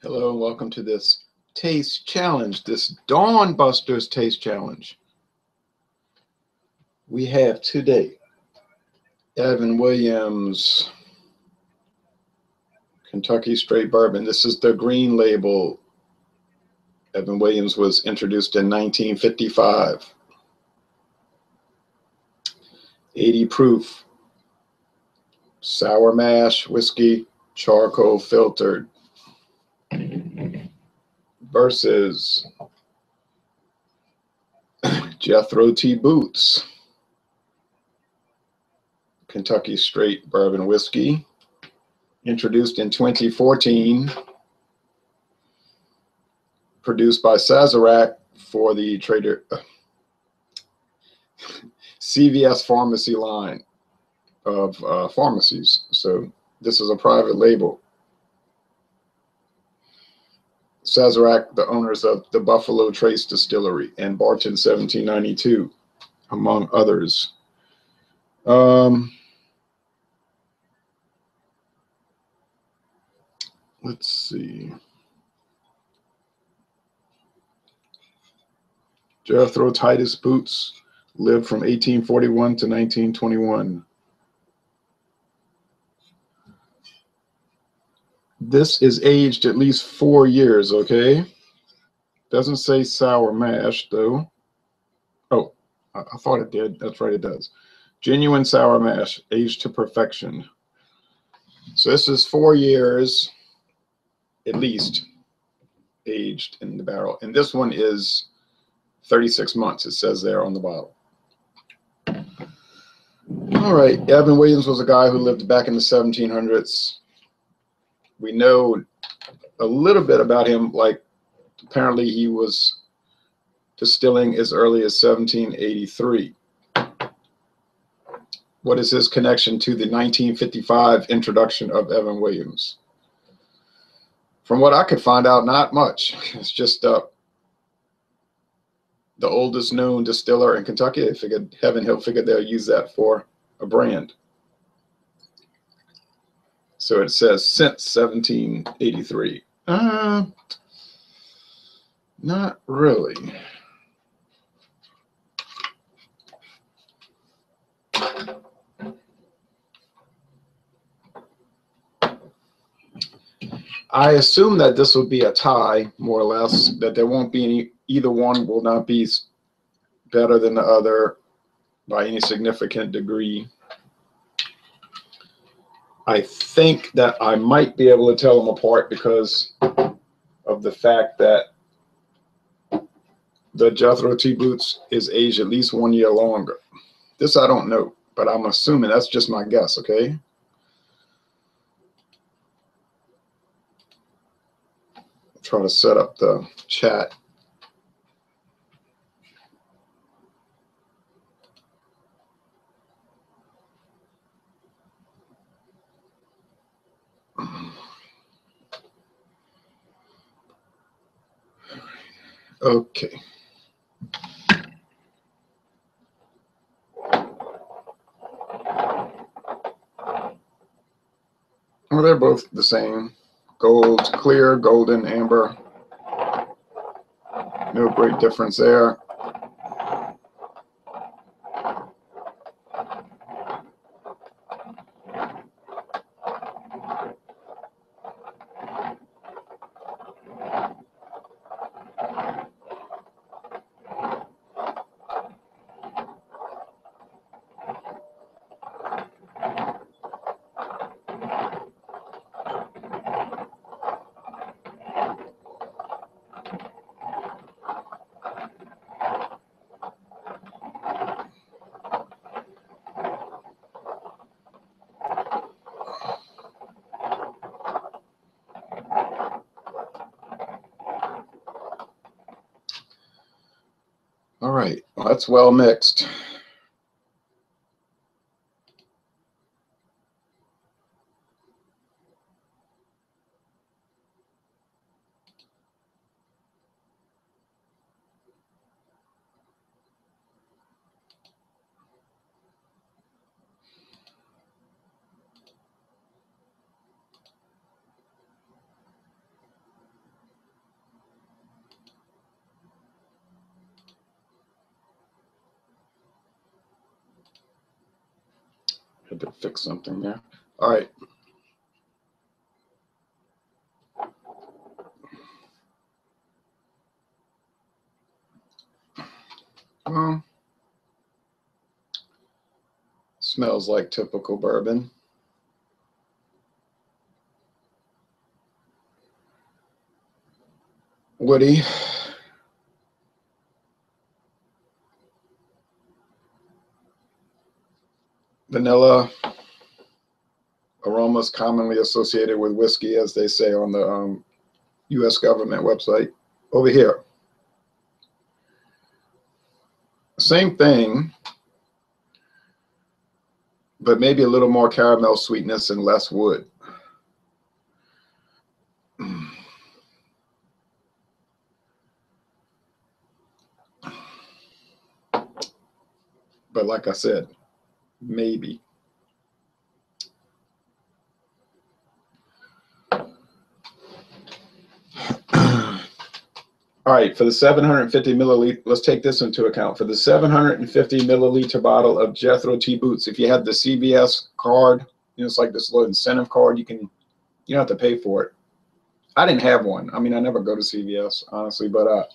Hello and welcome to this taste challenge, this Dawn Busters taste challenge. We have today Evan Williams Kentucky Straight Bourbon. This is the green label. Evan Williams was introduced in 1955. 80 proof, sour mash whiskey, charcoal filtered, versus Jethro T. Boots Kentucky Straight Bourbon Whiskey, introduced in 2014, produced by Sazerac for the CVS pharmacy line of pharmacies. So this is a private label. Sazerac, the owners of the Buffalo Trace Distillery and Barton 1792, among others. Let's see. Jethro Titus Boots lived from 1841 to 1921. This is aged at least 4 years, okay? Doesn't say sour mash, though. Oh, I thought it did. That's right, it does. Genuine sour mash, aged to perfection. So this is 4 years, at least, aged in the barrel. And this one is 36 months, it says there on the bottle. All right, Evan Williams was a guy who lived back in the 1700s. We know a little bit about him, like apparently he was distilling as early as 1783. What is his connection to the 1955 introduction of Evan Williams? From what I could find out, not much. It's just the oldest known distiller in Kentucky. They figured, heaven help, figured they'll use that for a brand. So it says since 1783. Not really. I assume that this will be a tie, more or less, that there won't be any, either one will not be better than the other by any significant degree. I think that I might be able to tell them apart because of the fact that the Jethro T. Boots is aged at least 1 year longer. This I don't know, but I'm assuming, that's just my guess, okay? Try to set up the chat. Okay. Well, they're both the same. Gold, clear, golden, amber. No great difference there. All right, well, that's well mixed. Had to fix something there. All right. Smells like typical bourbon. Woody. Vanilla. Aromas commonly associated with whiskey, as they say on the U.S. government website. Over here. Same thing, but maybe a little more caramel sweetness and less wood. But like I said, maybe. All right, for the 750 milliliter, let's take this into account. For the 750 milliliter bottle of Jethro tea boots, if you had the CVS card, you know, it's like this little incentive card, you don't have to pay for it. I didn't have one. I mean, I never go to CVS, honestly, but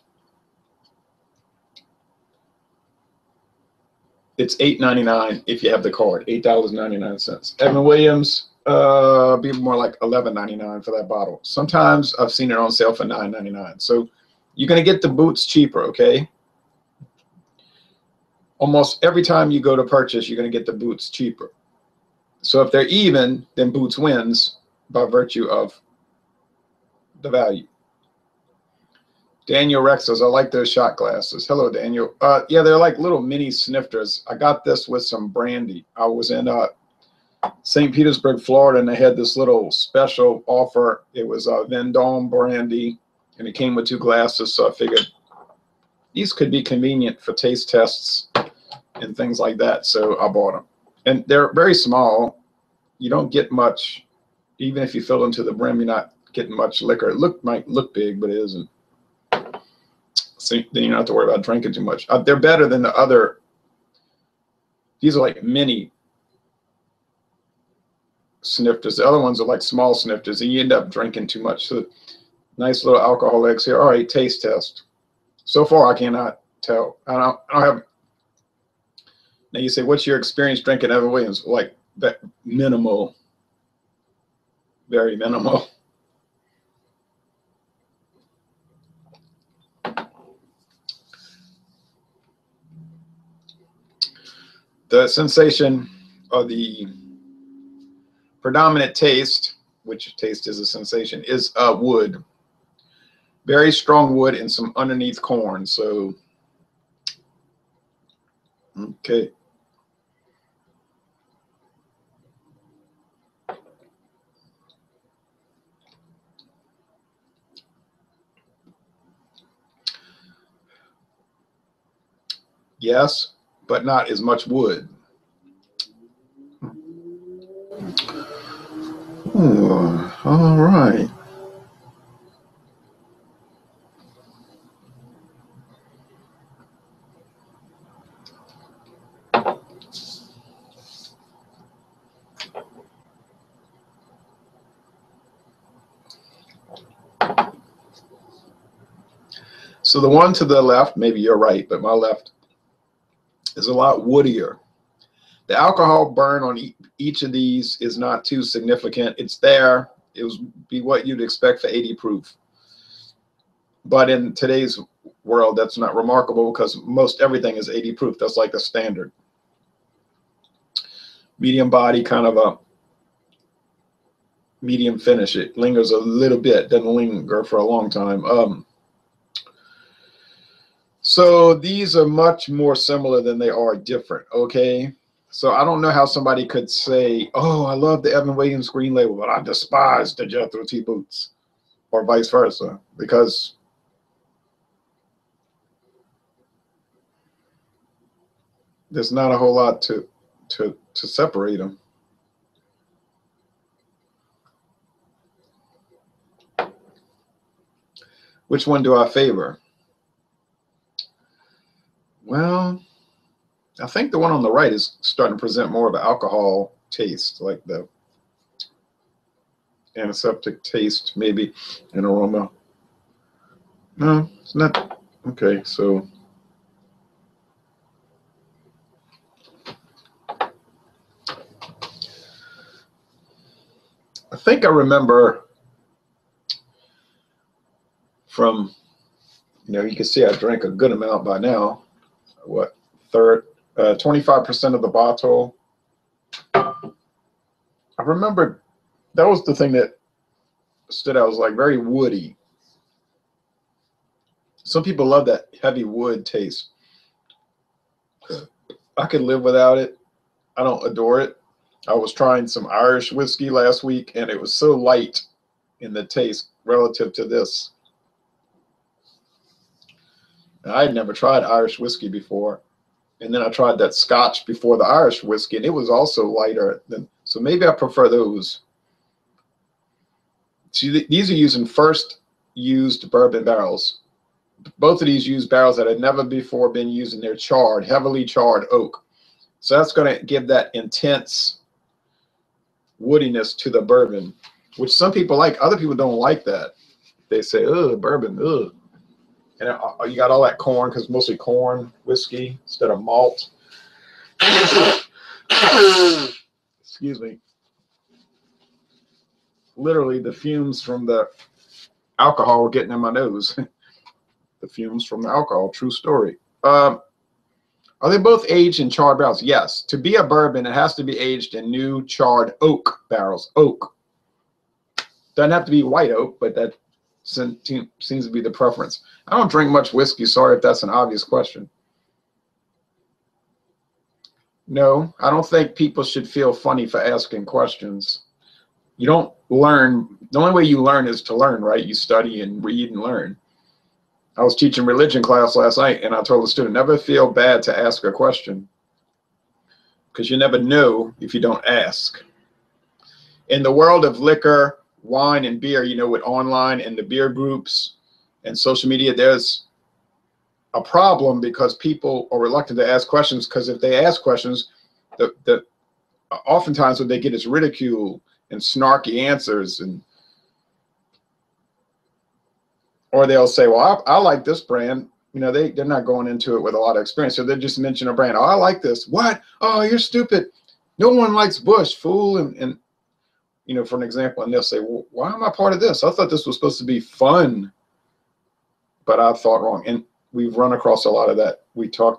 it's $8.99 if you have the card, $8.99. Evan Williams, be more like $11.99 for that bottle. Sometimes I've seen it on sale for $9.99. So you're going to get the boots cheaper, okay? Almost every time you go to purchase, you're going to get the boots cheaper. So if they're even, then Boots wins by virtue of the value. Daniel Rex says, I like those shot glasses. Hello, Daniel. Yeah, they're like little mini snifters. I got this with some brandy. I was in St. Petersburg, Florida, and they had this little special offer. It was Vendome brandy, and it came with 2 glasses. So I figured these could be convenient for taste tests and things like that. So I bought them. And they're very small. You don't get much. Even if you fill them to the brim, you're not getting much liquor. It might look big, but it isn't. So then you don't have to worry about drinking too much. They're better than the other. These are like mini snifters. The other ones are like small snifters, and you end up drinking too much. So nice little alcohol eggs here. All right, taste test. So far, I cannot tell. I don't have. Now you say, what's your experience drinking Evan Williams? Like that minimal, very minimal. The sensation or the predominant taste, which taste is a sensation, is wood. Very strong wood and some underneath corn. So, okay. Yes, but not as much wood. Ooh, all right. So the one to the left, maybe you're right, but my left is a lot woodier. The alcohol burn on each of these is not too significant. It's there. It would be what you'd expect for 80 proof. But in today's world, that's not remarkable because most everything is 80 proof. That's like the standard. Medium body, kind of a medium finish. It lingers a little bit, doesn't linger for a long time. So these are much more similar than they are different, okay? So I don't know how somebody could say, oh, I love the Evan Williams Green Label, but I despise the Jethro tea boots, or vice versa, because there's not a whole lot to separate them. Which one do I favor? Well, I think the one on the right is starting to present more of an alcohol taste, like the antiseptic taste, maybe an aroma. No, it's not. Okay, so I think I remember from, you can see I drank a good amount by now. What, 25% of the bottle. I remember that was the thing that stood out. It was like very woody. Some people love that heavy wood taste. I could live without it. I don't adore it. I was trying some Irish whiskey last week, and it was so light in the taste relative to this. And I had never tried Irish whiskey before. And then I tried that Scotch before the Irish whiskey, and it was also lighter. So maybe I prefer those. See, these are using first used bourbon barrels. Both of these use barrels that had never before been used, and they're charred, heavily charred oak. So that's going to give that intense woodiness to the bourbon, which some people like. Other people don't like that. They say, ugh, bourbon, ugh. And you got all that corn, because mostly corn whiskey instead of malt. Excuse me. Literally, the fumes from the alcohol were getting in my nose. The fumes from the alcohol, true story. Are they both aged in charred barrels? Yes. To be a bourbon, it has to be aged in new charred oak barrels. Oak. Doesn't have to be white oak, but that seems to be the preference. I don't drink much whiskey. Sorry if that's an obvious question. No, I don't think people should feel funny for asking questions. You don't learn. The only way you learn is to learn, right? You study and read and learn. I was teaching religion class last night, and I told the student, never feel bad to ask a question, because you never know if you don't ask. In the world of liquor, wine, and beer, with online and the beer groups and social media, there's a problem because people are reluctant to ask questions, because if they ask questions, oftentimes what they get is ridicule and snarky answers, or they'll say, well, I like this brand. They're not going into it with a lot of experience, so they just mention a brand. Oh, I like this. What? Oh, you're stupid. No one likes Bush, fool. And for an example, and they'll say, well, why am I part of this? I thought this was supposed to be fun, but I thought wrong. And we've run across a lot of that.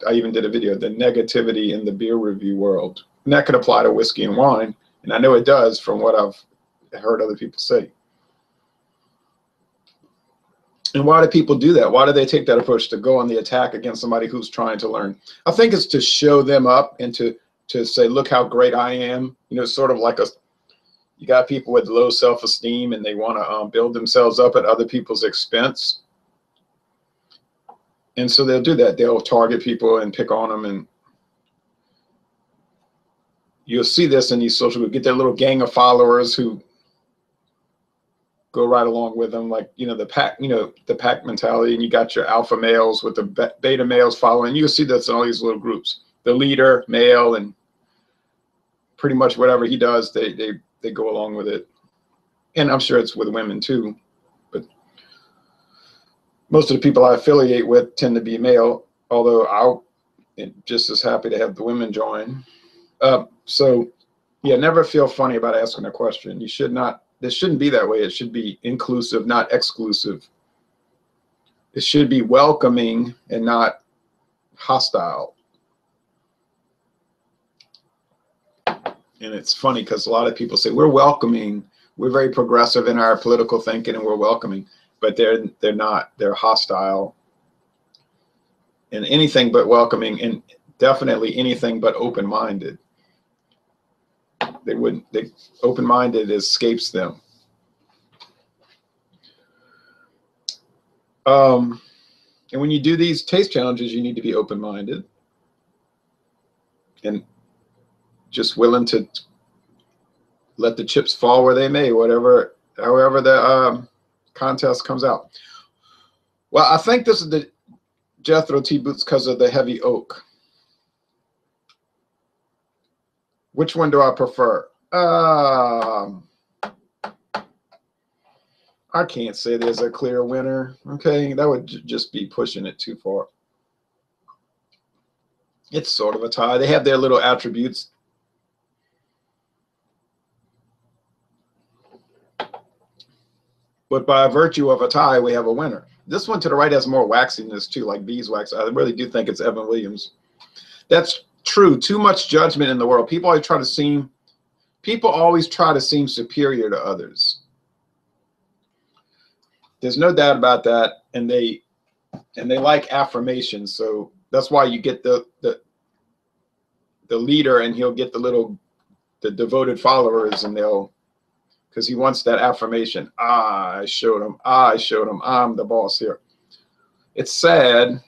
I even did a video, the negativity in the beer review world. And that could apply to whiskey and wine. And I know it does from what I've heard other people say. And why do people do that? Why do they take that approach to go on the attack against somebody who's trying to learn? I think it's to show them up and to say, look how great I am. Sort of like you got people with low self-esteem, and they want to build themselves up at other people's expense. And so they'll do that. They'll target people and pick on them. And you'll see this in these social groups. Get their little gang of followers who go right along with them, like the pack mentality, and you got your alpha males with the beta males following. You'll see this in all these little groups. The leader, male, and pretty much whatever he does, they go along with it. And I'm sure it's with women too, but most of the people I affiliate with tend to be male, although I'll just as happy to have the women join. So yeah, never feel funny about asking a question. You should not. This shouldn't be that way. It should be inclusive, not exclusive. It should be welcoming and not hostile. And it's funny because a lot of people say we're welcoming, we're very progressive in our political thinking, and we're welcoming, but they're not. They're hostile. And anything but welcoming, and definitely anything but open-minded. Open-minded escapes them. And when you do these taste challenges, you need to be open-minded and just willing to let the chips fall where they may, however the contest comes out. Well, I think this is the Jethro tea boots because of the heavy oak. Which one do I prefer? I can't say there's a clear winner. Okay, that would just be pushing it too far. It's sort of a tie. They have their little attributes. But by virtue of a tie, we have a winner. This one to the right has more waxiness too, like beeswax. I really do think it's Evan Williams. That's true. Too much judgment in the world. People always try to seem superior to others. There's no doubt about that, and they like affirmation. So that's why you get the leader, and he'll get the devoted followers, and because he wants that affirmation. I showed him. I'm the boss here. It's sad,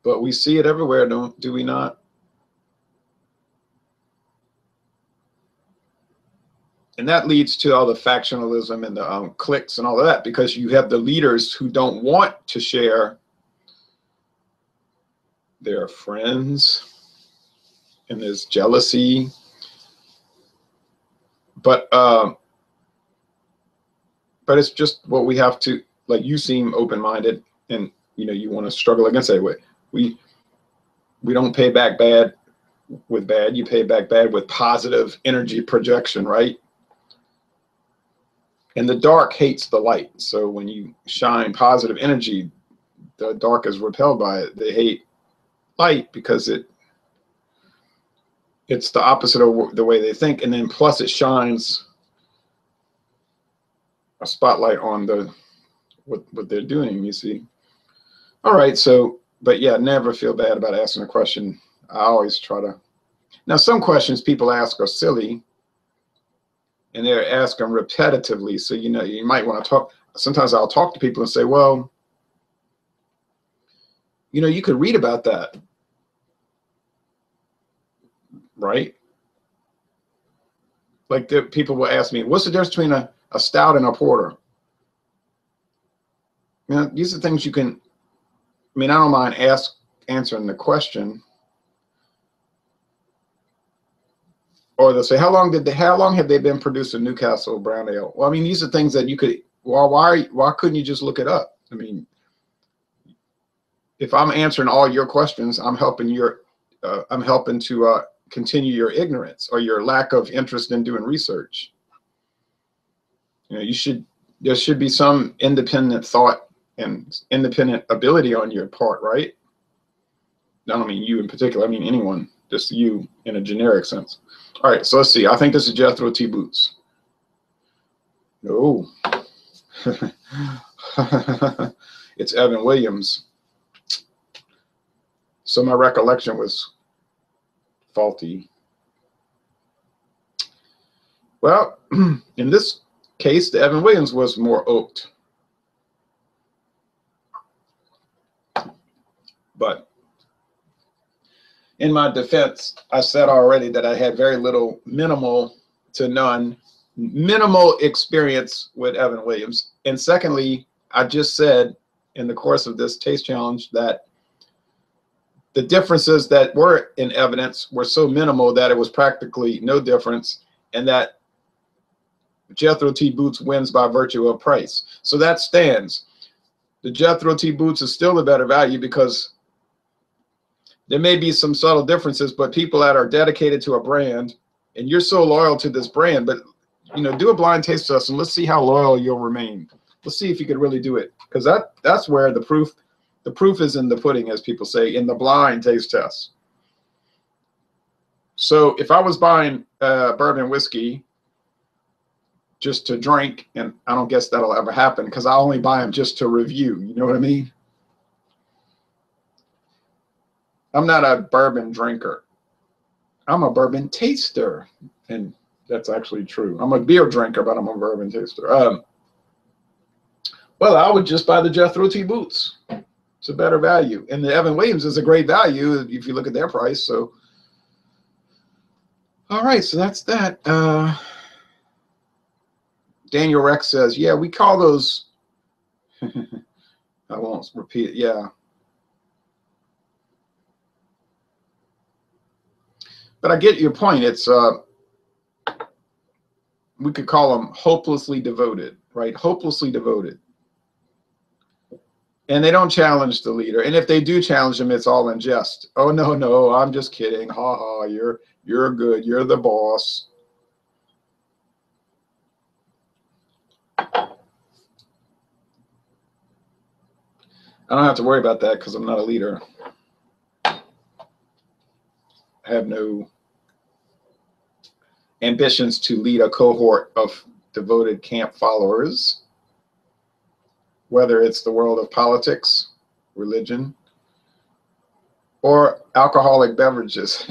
but we see it everywhere, do we not? And that leads to all the factionalism and the cliques and all of that, because you have the leaders who don't want to share their friends, and there's jealousy. But it's just what we have to, like, you seem open-minded, and you want to struggle against it. We don't pay back bad with bad. You pay back bad with positive energy projection, right? And the dark hates the light. So when you shine positive energy, the dark is repelled by it. They hate light because it's the opposite of the way they think. And then plus it shines a spotlight on what they're doing, you see. All right, so, but yeah, never feel bad about asking a question. I always try to. Now, some questions people ask are silly, and they're asked them repetitively. So, you might want to talk. Sometimes I'll talk to people and say, well, you could read about that, right? Like people will ask me, what's the difference between a stout and a porter? These are things you can, I don't mind answering the question. Or they'll say, how long have they been producing Newcastle Brown Ale? Well, these are things that you could, well, why couldn't you just look it up? If I'm answering all your questions, I'm helping to continue your ignorance or your lack of interest in doing research. There should be some independent thought and independent ability on your part, right? I don't mean you in particular, I mean anyone, just you in a generic sense. All right, so let's see. I think this is Jethro T. Boots. No. It's Evan Williams. So my recollection was faulty. Well, in this case, the Evan Williams was more oaked. But in my defense, I said already that I had minimal to none experience with Evan Williams. And secondly, I just said in the course of this taste challenge that the differences that were in evidence were so minimal that it was practically no difference, and that Jethro T. Boots wins by virtue of price. So that stands. The Jethro T. Boots is still a better value because there may be some subtle differences, but people that are dedicated to a brand, and you're so loyal to this brand, but do a blind taste test and let's see how loyal you'll remain. Let's see if you could really do it, because that's where the proof is in the pudding, as people say, in the blind taste test. So if I was buying bourbon whiskey just to drink, and I don't guess that'll ever happen because I only buy them just to review. You know what I mean? I'm not a bourbon drinker. I'm a bourbon taster, and that's actually true. I'm a beer drinker, but I'm a bourbon taster. Well, I would just buy the Jethro T. Boots. It's a better value, and the Evan Williams is a great value if you look at their price. So, all right, so that's that. Daniel Rex says, yeah, we call those. I won't repeat it. Yeah. But I get your point. It's we could call them hopelessly devoted, right? Hopelessly devoted. And they don't challenge the leader. And if they do challenge him, it's all in jest. Oh no, no, I'm just kidding. Ha ha, you're good. You're the boss. I don't have to worry about that because I'm not a leader. I have no ambitions to lead a cohort of devoted camp followers, whether it's the world of politics, religion, or alcoholic beverages.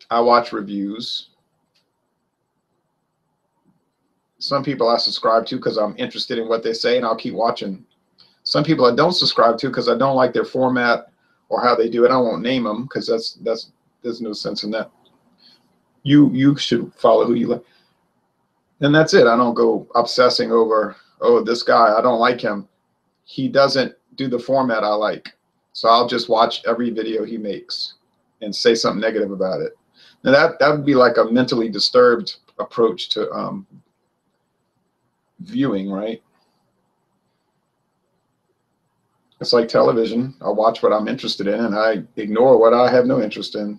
I watch reviews. Some people I subscribe to because I'm interested in what they say, and I'll keep watching. Some people I don't subscribe to because I don't like their format or how they do it. I won't name them because there's no sense in that. You should follow who you like, and that's it. I don't go obsessing over, oh, this guy, I don't like him. He doesn't do the format I like, so I'll just watch every video he makes and say something negative about it. Now that would be like a mentally disturbed approach to viewing, right? It's like television. I watch what I'm interested in and I ignore what I have no interest in.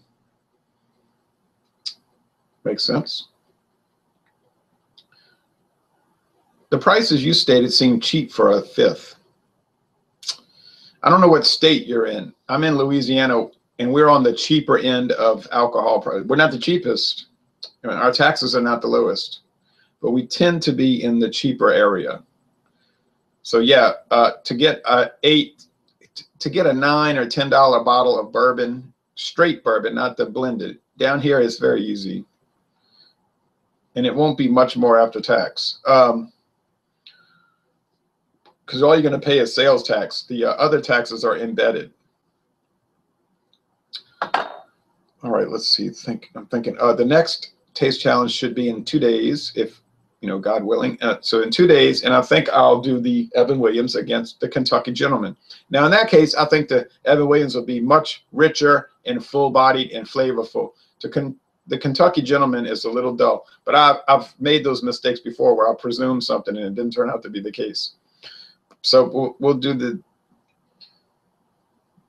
Makes sense? The prices you stated seem cheap for a fifth. I don't know what state you're in. I'm in Louisiana and we're on the cheaper end of alcohol price. We're not the cheapest. I mean, our taxes are not the lowest, but we tend to be in the cheaper area. So yeah, to get a $9 or $10 bottle of bourbon, straight bourbon, not the blended, down here is very easy, and it won't be much more after tax. Because all you're going to pay is sales tax. The other taxes are embedded. All right, let's see. I'm thinking the next taste challenge should be in 2 days, if God willing. So in 2 days, and I think I'll do the Evan Williams against the Kentucky Gentleman. Now in that case, I think the Evan Williams will be much richer and full-bodied and flavorful. The Kentucky Gentleman is a little dull, but I've made those mistakes before where I presumed something and it didn't turn out to be the case. So we'll do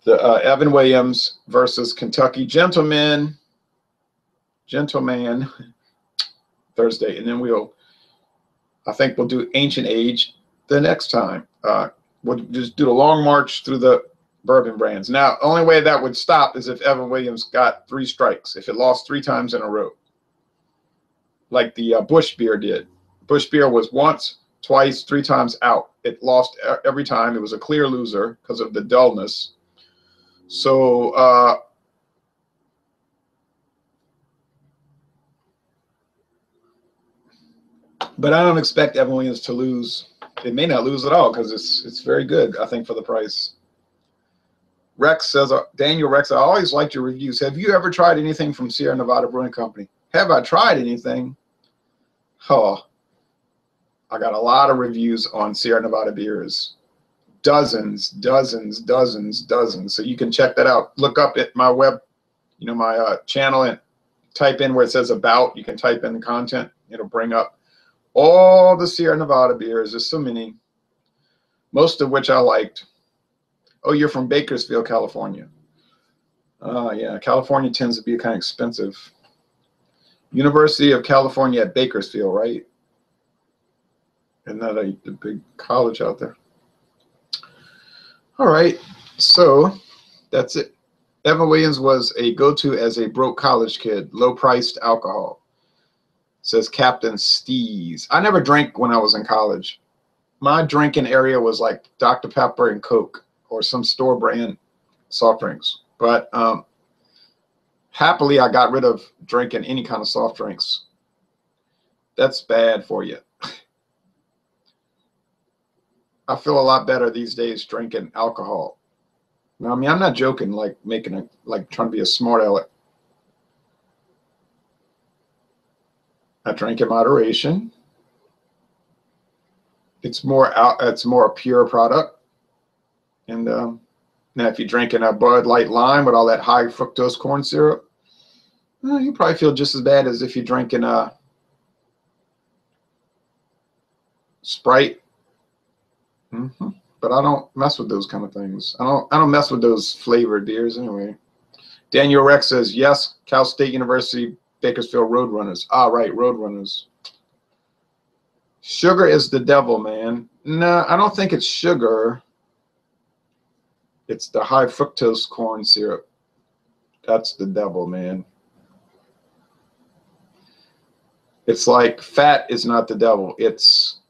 the Evan Williams versus Kentucky Gentleman Thursday, and then I think we'll do Ancient Age the next time. We'll just do the long march through the bourbon brands. Now, only way that would stop is if Evan Williams got 3 strikes, if it lost 3 times in a row, like the Bush Beer did. Bush Beer was once, twice, 3 times out. It lost every time. It was a clear loser because of the dullness. So but I don't expect Evan Williams to lose. It may not lose at all because it's very good, I think, for the price. Rex says, Daniel Rex, I always liked your reviews. Have you ever tried anything from Sierra Nevada Brewing Company? Have I tried anything? Oh, I got a lot of reviews on Sierra Nevada beers. Dozens. So you can check that out. Look up at my web, my channel, and type in where it says about. You can type in the content. It'll bring up all the Sierra Nevada beers. There's so many, most of which I liked. Oh, you're from Bakersfield, California. Yeah, California tends to be kind of expensive. University of California at Bakersfield, right? Isn't that a big college out there? All right, so that's it. Evan Williams was a go-to as a broke college kid, low-priced alcohol. Says Captain Steez. I never drank when I was in college. My drinking area was like Dr. Pepper and Coke or some store brand soft drinks. But happily, I got rid of drinking any kind of soft drinks. That's bad for you. I feel a lot better these days drinking alcohol. Now, I mean, I'm not joking, like trying to be a smart aleck. I drink in moderation. It's more a pure product, and Now, if you're drinking a Bud Light Lime with all that high fructose corn syrup, you probably feel just as bad as if you're drinking a Sprite. But I don't mess with those kind of things. I don't mess with those flavored beers anyway. Daniel Rex says, yes, Cal State University, Bakersfield Roadrunners. Ah, right, Roadrunners. Sugar is the devil, man. No, I don't think it's sugar. It's the high fructose corn syrup. That's the devil, man. It's like fat is not the devil. It's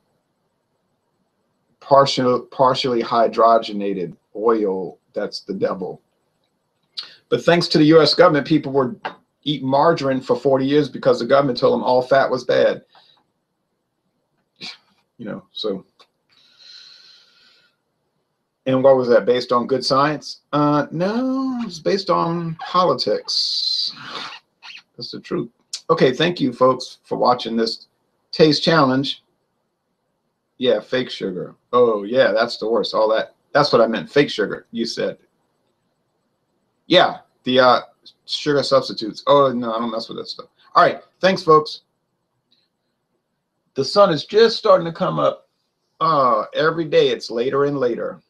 partially hydrogenated oil. That's the devil. But thanks to the U.S. government, people were eating margarine for 40 years because the government told them all fat was bad. You know, so. And what was that, based on good science? No, it's based on politics. That's the truth. Okay, thank you, folks, for watching this taste challenge. Yeah, fake sugar. Oh, yeah, that's the worst. All that. That's what I meant. Fake sugar, you said. Yeah, the sugar substitutes. Oh, no, I don't mess with that stuff. All right, thanks, folks. The sun is just starting to come up. Every day it's later and later.